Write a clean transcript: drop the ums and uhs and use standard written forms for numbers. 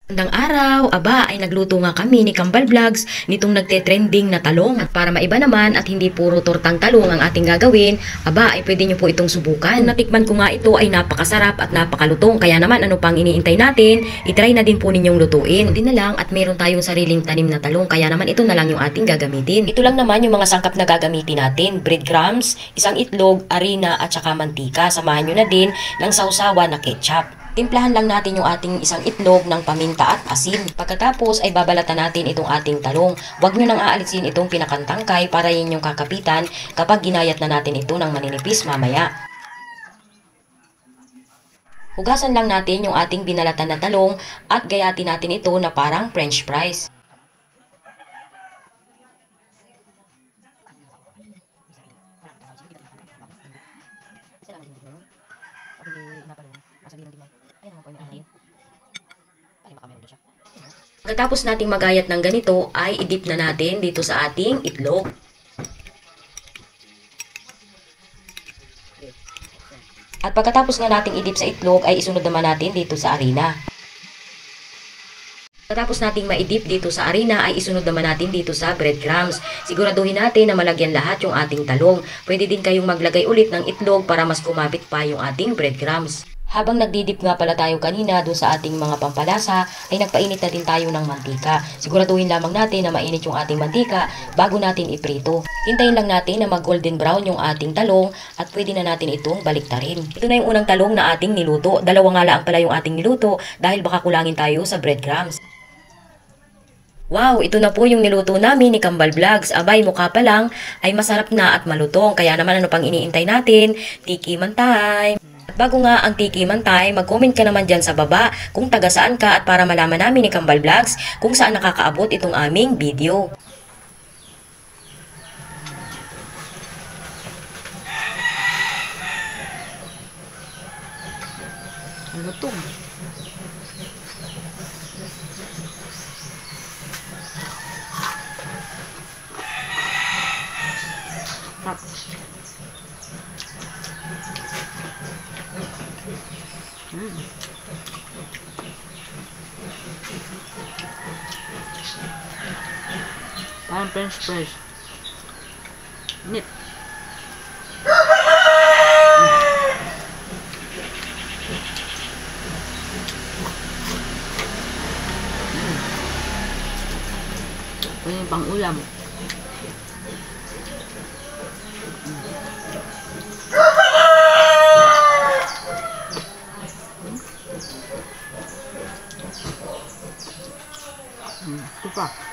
Magandang araw, aba ay nagluto nga kami ni Kambal Vlogs nitong nagte-trending na talong. At para maiba naman at hindi puro tortang talong ang ating gagawin, aba ay pwede nyo po itong subukan. Kung natikman ko nga ito ay napakasarap at napakalutong, kaya naman ano pang iniintay natin, itry na din po ninyong lutuin. Hindi na lang at meron tayong sariling tanim na talong, kaya naman ito na lang yung ating gagamitin. Ito lang naman yung mga sangkap na gagamitin natin: breadcrumbs, isang itlog, harina at saka mantika. Samahan nyo na din ng sausawa na ketchup. Timplahan lang natin yung ating isang itlog ng paminta at asin. Pagkatapos ay babalatan natin itong ating talong. Huwag nyo nang aalisin itong pinakantangkay para yun yung kakapitan kapag ginayat na natin ito ng maninipis mamaya. Hugasan lang natin yung ating binalatan na talong at gayatin natin ito na parang french fries. Pagkatapos nating magayat ng ganito ay i-dip na natin dito sa ating itlog. At pagkatapos nga nating i-dip sa itlog ay isunod naman natin dito sa harina. Pagkatapos nating ma-dip dito sa harina ay isunod naman natin dito sa breadcrumbs. Siguraduhin natin na malagyan lahat yung ating talong. Pwede din kayong maglagay ulit ng itlog para mas kumapit pa yung ating breadcrumbs. Habang nagdidip nga pala tayo kanina doon sa ating mga pampalasa, ay nagpainit na din tayo ng mantika. Siguraduhin lamang natin na mainit yung ating mantika bago natin iprito. Hintayin lang natin na mag golden brown yung ating talong at pwede na natin itong baliktarin. Ito na yung unang talong na ating niluto. Dalawa nga lang pala yung ating niluto dahil baka kulangin tayo sa breadcrumbs. Wow, ito na po yung niluto namin ni Kambal Vlogs. Abay, mukha pa lang ay masarap na at malutong. Kaya naman ano pang iniintay natin? Tikiman time! At bago nga ang tikiman time, mag-comment ka naman dyan sa baba kung taga saan ka at para malaman namin ni Kambal Vlogs kung saan nakakaabot itong aming video. Lutong. Parang french fries. Nip. Ito yung pang ulam. Ito pa.